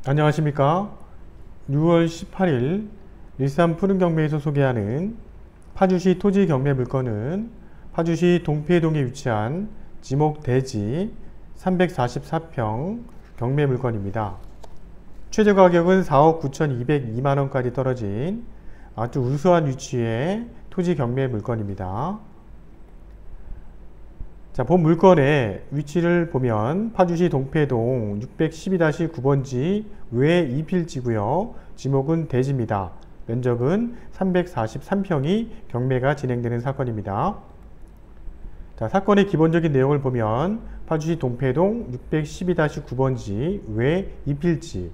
안녕하십니까. 6월 18일 일산 푸른경매에서 소개하는 파주시 토지 경매 물건은 파주시 동피동에 위치한 지목대지 344평 경매 물건입니다. 최저 가격은 4억 9,202만원까지 떨어진 아주 우수한 위치의 토지 경매 물건입니다. 자, 본 물건의 위치를 보면 파주시 동패동 612-9번지 외 2필지고요. 지목은 대지입니다. 면적은 343평이 경매가 진행되는 사건입니다. 자, 사건의 기본적인 내용을 보면 파주시 동패동 612-9번지 외 2필지,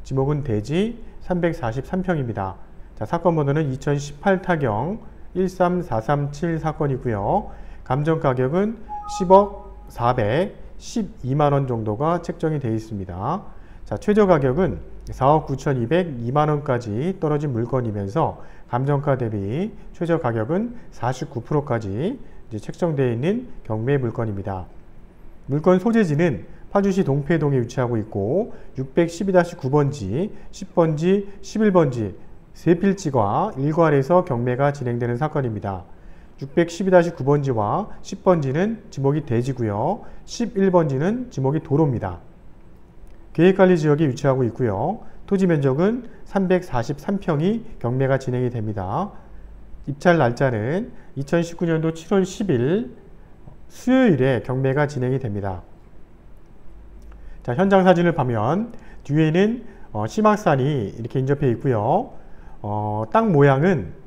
지목은 대지 343평입니다. 자, 사건 번호는 2018 타경 13437 사건이고요. 감정 가격은 10억 412만원 정도가 책정이 되어 있습니다. 자, 최저 가격은 4억 9,202만원까지 떨어진 물건이면서 감정가 대비 최저 가격은 49%까지 책정되어 있는 경매 물건입니다. 물건 소재지는 파주시 동패동에 위치하고 있고 612-9번지, 10번지, 11번지 세 필지가 일괄해서 경매가 진행되는 사건입니다. 612-9번지와 10번지는 지목이 대지고요. 11번지는 지목이 도로입니다. 계획관리지역에 위치하고 있고요. 토지 면적은 343평이 경매가 진행이 됩니다. 입찰 날짜는 2019년도 7월 10일 수요일에 경매가 진행이 됩니다. 자, 현장 사진을 보면 뒤에는 심악산이 이렇게 인접해 있고요. 땅 모양은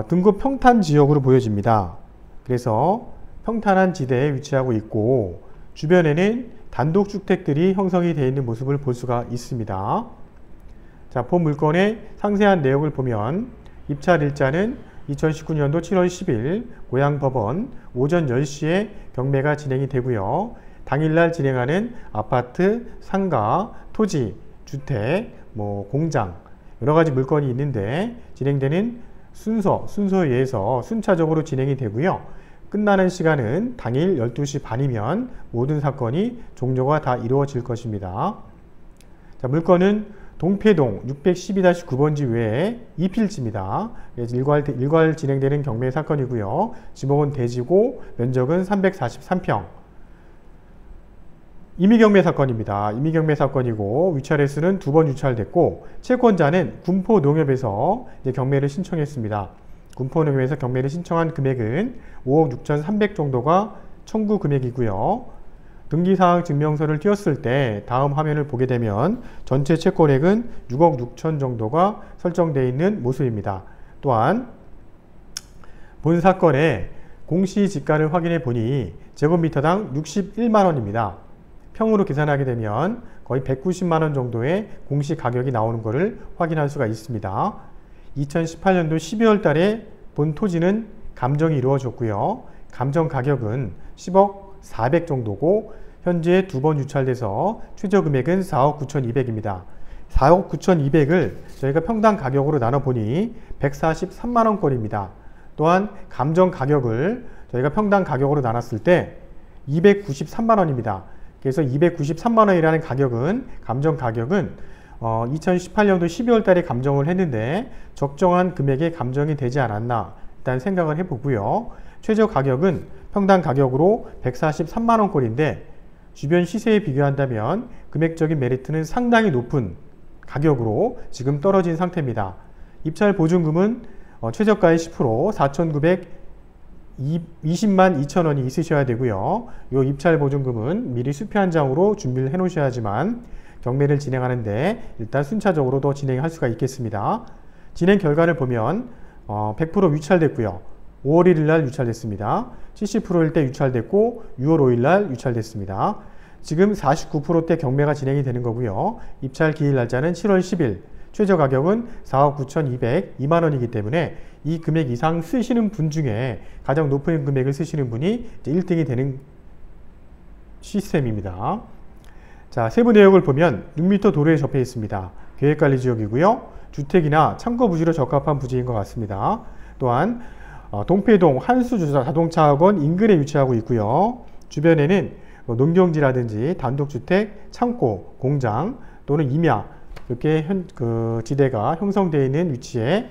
등급 평탄 지역으로 보여집니다. 그래서 평탄한 지대에 위치하고 있고 주변에는 단독주택들이 형성이 되어 있는 모습을 볼 수가 있습니다. 자, 본 물건의 상세한 내용을 보면 입찰 일자는 2019년도 7월 10일 고양법원 오전 10시에 경매가 진행이 되고요. 당일날 진행하는 아파트, 상가, 토지, 주택, 공장 여러가지 물건이 있는데 진행되는 순서에 의해서 순차적으로 진행이 되고요. 끝나는 시간은 당일 12시 반이면 모든 사건이 종료가 다 이루어질 것입니다. 자, 물건은 동패동 612-9번지 외에 2필지입니다. 일괄 진행되는 경매 사건이고요. 지목은 대지고 면적은 343평. 임의경매 사건입니다. 임의경매 사건이고 위찰횟수는 2번 유찰됐고 채권자는 군포농협에서 경매를 신청했습니다. 군포농협에서 경매를 신청한 금액은 5억 6,300 정도가 청구 금액이고요. 등기사항 증명서를 띄웠을 때 다음 화면을 보게 되면 전체 채권액은 6억 6천 정도가 설정되어 있는 모습입니다. 또한 본 사건의 공시지가를 확인해 보니 제곱미터당 61만원입니다. 평으로 계산하게 되면 거의 190만원 정도의 공시 가격이 나오는 것을 확인할 수가 있습니다. 2018년도 12월 달에 본 토지는 감정이 이루어졌고요. 감정 가격은 10억 400 정도고 현재 2번 유찰돼서 최저 금액은 4억 9,200입니다. 4억 9,200을 저희가 평당 가격으로 나눠보니 143만원권입니다. 또한 감정 가격을 저희가 평당 가격으로 나눴을 때 293만원입니다. 그래서 293만원이라는 가격은 감정 가격은 2018년도 12월 달에 감정을 했는데 적정한 금액에 감정이 되지 않았나 일단 생각을 해보고요. 최저 가격은 평당 가격으로 143만원꼴인데 주변 시세에 비교한다면 금액적인 메리트는 상당히 높은 가격으로 지금 떨어진 상태입니다. 입찰 보증금은 최저가의 10% 4,920만 2천원이 있으셔야 되고요. 이 입찰 보증금은 미리 수표 한 장으로 준비를 해 놓으셔야지만 경매를 진행하는데 일단 순차적으로 더 진행할 수가 있겠습니다. 진행 결과를 보면 100% 유찰됐고요. 5월 1일 날 유찰됐습니다. 70%일 때 유찰됐고 6월 5일 날 유찰됐습니다. 지금 49%대 경매가 진행이 되는 거고요. 입찰 기일 날짜는 7월 10일, 최저 가격은 4억 9,202만원이기 때문에 이 금액 이상 쓰시는 분 중에 가장 높은 금액을 쓰시는 분이 1등이 되는 시스템입니다. 자, 세부 내역을 보면 6m 도로에 접해 있습니다. 계획관리지역이고요. 주택이나 창고 부지로 적합한 부지인 것 같습니다. 또한 동패동 한수자동차학원 인근에 위치하고 있고요. 주변에는 농경지라든지 단독주택, 창고, 공장, 또는 임야 이렇게 지대가 형성되어 있는 위치에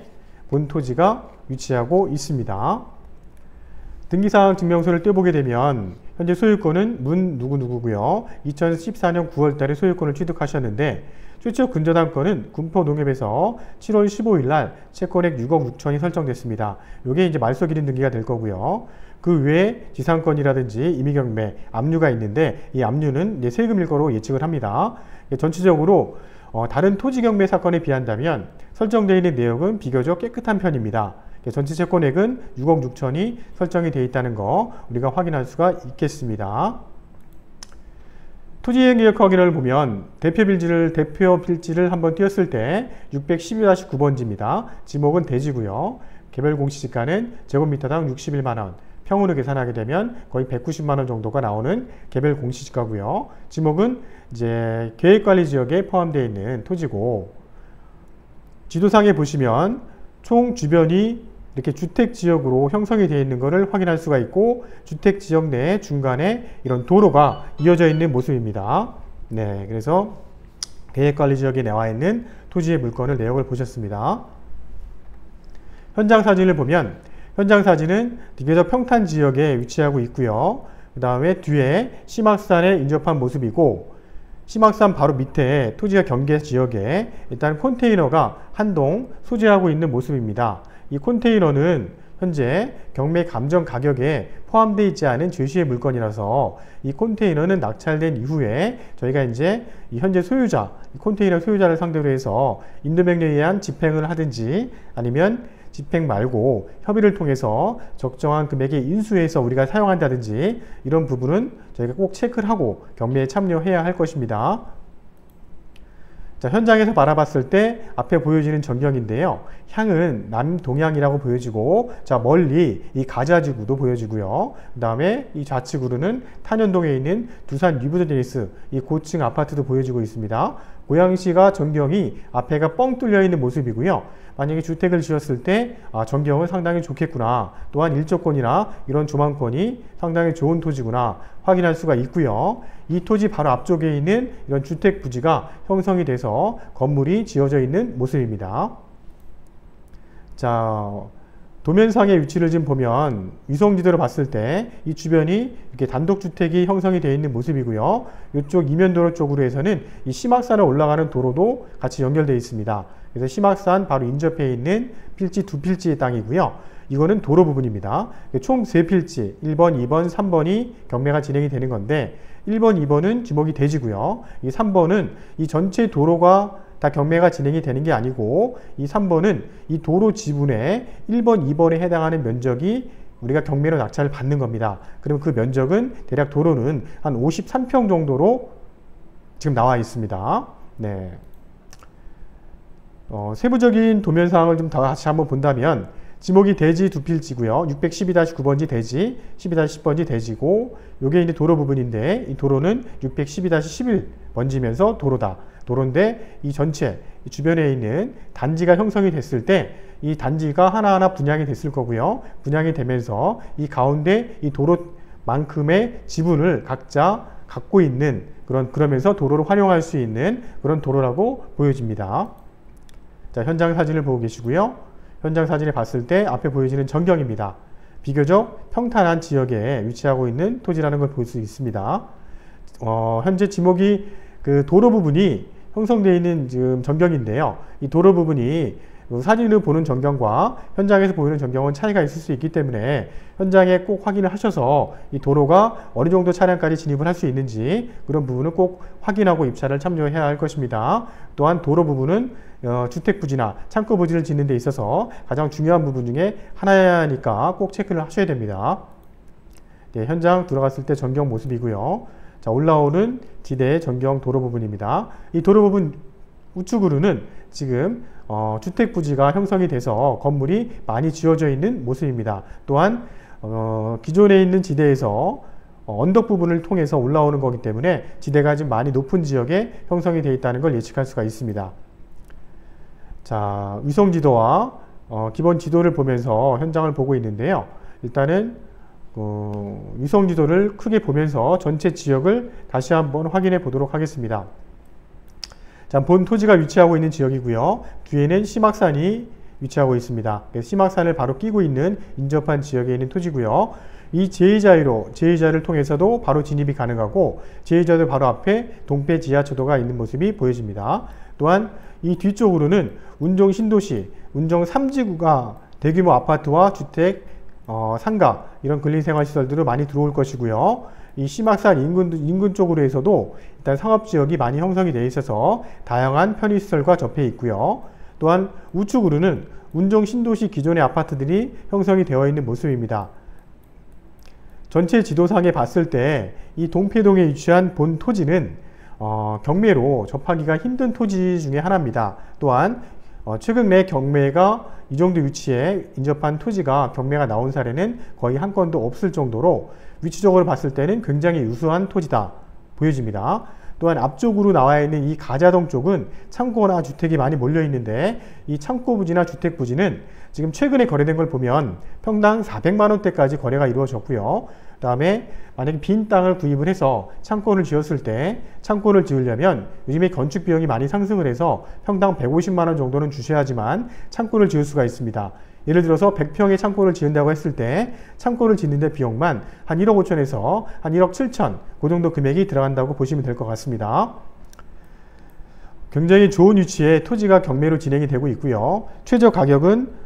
본 토지가 위치하고 있습니다. 등기사항 증명서를 떼보게 되면 현재 소유권은 문 누구누구고요. 2014년 9월 달에 소유권을 취득하셨는데 최초 근저당권은 군포농협에서 7월 15일 날 채권액 6억 6천이 설정됐습니다. 이게 이제 말소기린 등기가 될 거고요. 그 외에 지상권이라든지 임의경매, 압류가 있는데 이 압류는 이제 세금일 거로 예측을 합니다. 전체적으로 다른 토지경매 사건에 비한다면 설정되어 있는 내역은 비교적 깨끗한 편입니다. 전체 채권액은 6억 6천이 설정이 되어 있다는 거 우리가 확인할 수가 있겠습니다. 토지이행계획 확인을 보면 대표 필지를 한번 띄었을 때 612-9번지입니다. 지목은 대지고요. 개별 공시지가는 제곱미터당 61만원, 평으로 계산하게 되면 거의 190만원 정도가 나오는 개별 공시지가고요. 지목은 이제 계획관리지역에 포함되어 있는 토지고, 지도상에 보시면 총 주변이 이렇게 주택지역으로 형성이 되어 있는 것을 확인할 수가 있고, 주택지역 내 중간에 이런 도로가 이어져 있는 모습입니다. 네, 그래서 계획관리지역에 나와 있는 토지의 물건을 내역을 보셨습니다. 현장 사진을 보면 현장 사진은 비교적 평탄 지역에 위치하고 있고요. 그 다음에 뒤에 심악산에 인접한 모습이고, 심악산 바로 밑에 토지가 경계 지역에 일단 컨테이너가 한 동 소재하고 있는 모습입니다. 이 컨테이너는 현재 경매 감정 가격에 포함되어 있지 않은 죄시의 물건이라서 이 컨테이너는 낙찰된 이후에 저희가 이제 이 현재 소유자, 이 컨테이너 소유자를 상대로 해서 임대명령에 의한 집행을 하든지 아니면 집행 말고 협의를 통해서 적정한 금액에 인수해서 우리가 사용한다든지 이런 부분은 저희가 꼭 체크를 하고 경매에 참여해야 할 것입니다. 자, 현장에서 바라봤을 때 앞에 보여지는 전경인데요. 향은 남동향이라고 보여지고, 자, 멀리 이 가자지구도 보여지고요. 그 다음에 이 좌측으로는 탄현동에 있는 두산 뉴브드데니스 이 고층 아파트도 보여지고 있습니다. 고양시가 전경이 앞에가 뻥 뚫려 있는 모습이고요. 만약에 주택을 지었을 때 전경은 상당히 좋겠구나, 또한 일조권이나 이런 조망권이 상당히 좋은 토지구나 확인할 수가 있고요. 이 토지 바로 앞쪽에 있는 이런 주택 부지가 형성이 돼서 건물이 지어져 있는 모습입니다. 자, 도면상의 위치를 지금 보면 위성지도로 봤을 때 이 주변이 이렇게 단독주택이 형성이 되어 있는 모습이고요. 이쪽 이면도로 쪽으로 해서는 이 심악산을 올라가는 도로도 같이 연결되어 있습니다. 그래서 심악산 바로 인접해 있는 필지 2필지의 땅이고요. 이거는 도로 부분입니다. 총 3필지 1번, 2번, 3번이 경매가 진행이 되는 건데 1번, 2번은 지목이 대지고요. 이 3번은 이 전체 도로가 다 경매가 진행이 되는 게 아니고 이 3번은 이 도로 지분의 1번, 2번에 해당하는 면적이 우리가 경매로 낙찰을 받는 겁니다. 그럼 그 면적은 대략 도로는 한 53평 정도로 지금 나와 있습니다. 네. 세부적인 도면상을 좀 다시 한번 본다면 지목이 대지 2필지고요. 612-9번지 대지, 12-10번지 대지고, 요게 이제 도로 부분인데 이 도로는 612-11번지면서 도로인데 이 전체 이 주변에 있는 단지가 형성이 됐을 때 이 단지가 하나하나 분양이 됐을 거고요. 분양이 되면서 이 가운데 이 도로만큼의 지분을 각자 갖고 있는 그러면서 도로를 활용할 수 있는 그런 도로라고 보여집니다. 자, 현장 사진을 보고 계시고요. 현장 사진을 봤을 때 앞에 보여지는 전경입니다. 비교적 평탄한 지역에 위치하고 있는 토지라는 걸 볼 수 있습니다. 현재 지목이 그 도로 부분이 형성되어 있는 지금 전경인데요. 이 도로 부분이 사진을 보는 전경과 현장에서 보이는 전경은 차이가 있을 수 있기 때문에 현장에 꼭 확인을 하셔서 이 도로가 어느 정도 차량까지 진입을 할 수 있는지 그런 부분을 꼭 확인하고 입찰을 참조해야 할 것입니다. 또한 도로 부분은 주택 부지나 창고 부지를 짓는 데 있어서 가장 중요한 부분 중에 하나니까 꼭 체크를 하셔야 됩니다. 네, 현장 들어갔을 때 전경 모습이고요. 자, 올라오는 지대의 전경 도로 부분입니다. 이 도로 부분 우측으로는 지금 주택 부지가 형성이 돼서 건물이 많이 지어져 있는 모습입니다. 또한 기존에 있는 지대에서 언덕 부분을 통해서 올라오는 거기 때문에 지대가 좀 많이 높은 지역에 형성이 되어 있다는 걸 예측할 수가 있습니다. 자, 위성지도와 기본 지도를 보면서 현장을 보고 있는데요. 일단은 위성지도를 크게 보면서 전체 지역을 다시 한번 확인해 보도록 하겠습니다. 자, 본 토지가 위치하고 있는 지역이고요. 뒤에는 심악산이 위치하고 있습니다. 심악산을 바로 끼고 있는 인접한 지역에 있는 토지고요. 이 제2자를 통해서도 바로 진입이 가능하고 제2자도 바로 앞에 동패 지하초도가 있는 모습이 보여집니다. 또한 이 뒤쪽으로는 운정 신도시, 운정 3지구가 대규모 아파트와 주택, 상가 이런 근린생활시설들을 많이 들어올 것이고요. 이 심악산 인근 쪽으로 해서도 일단 상업지역이 많이 형성이 되어 있어서 다양한 편의시설과 접해 있고요. 또한 우측으로는 운정 신도시 기존의 아파트들이 형성이 되어 있는 모습입니다. 전체 지도상에 봤을 때 이 동패동에 위치한 본 토지는 경매로 접하기가 힘든 토지 중에 하나입니다. 또한 최근 내 경매가 이 정도 위치에 인접한 토지가 경매가 나온 사례는 거의 한 건도 없을 정도로 위치적으로 봤을 때는 굉장히 우수한 토지다 보여집니다. 또한 앞쪽으로 나와 있는 이 가자동 쪽은 창고나 주택이 많이 몰려 있는데 이 창고 부지나 주택 부지는 지금 최근에 거래된 걸 보면 평당 400만 원대까지 거래가 이루어졌고요. 그 다음에 만약에 빈 땅을 구입을 해서 창고를 지었을 때 창고를 지으려면 요즘에 건축 비용이 많이 상승을 해서 평당 150만 원 정도는 주셔야지만 창고를 지을 수가 있습니다. 예를 들어서 100평의 창고를 지은다고 했을 때 창고를 짓는데 비용만 한 1억 5천에서 한 1억 7천 그 정도 금액이 들어간다고 보시면 될 것 같습니다. 굉장히 좋은 위치에 토지가 경매로 진행이 되고 있고요. 최저 가격은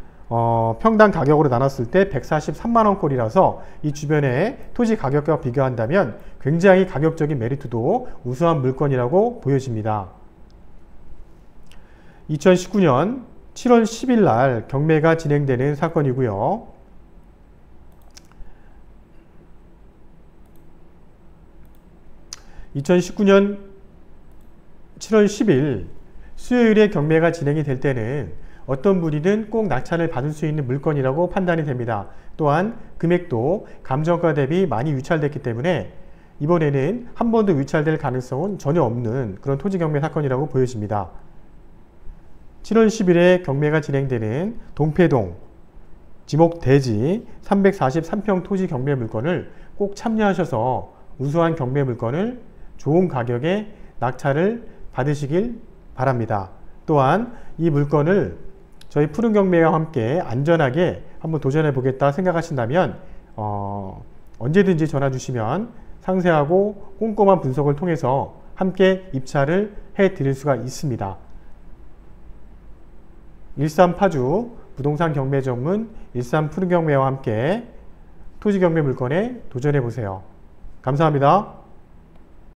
평당 가격으로 나눴을 때 143만원꼴이라서 이 주변의 토지 가격과 비교한다면 굉장히 가격적인 메리트도 우수한 물건이라고 보여집니다. 2019년 7월 10일 날 경매가 진행되는 사건이고요. (2019년 7월 10일) 수요일에 경매가 진행이 될 때는 어떤 분이든 꼭 낙찰을 받을 수 있는 물건이라고 판단이 됩니다. 또한 금액도 감정가 대비 많이 유찰됐기 때문에 이번에는 한 번 더 유찰될 가능성은 전혀 없는 그런 토지 경매 사건이라고 보여집니다. 7월 10일에 경매가 진행되는 동패동 지목대지 343평 토지 경매 물건을 꼭 참여하셔서 우수한 경매 물건을 좋은 가격에 낙찰을 받으시길 바랍니다. 또한 이 물건을 저희 푸른 경매와 함께 안전하게 한번 도전해 보겠다 생각하신다면 언제든지 전화 주시면 상세하고 꼼꼼한 분석을 통해서 함께 입찰을 해 드릴 수가 있습니다. 일산 파주 부동산 경매 전문 일산 푸른 경매와 함께 토지 경매 물건에 도전해 보세요. 감사합니다.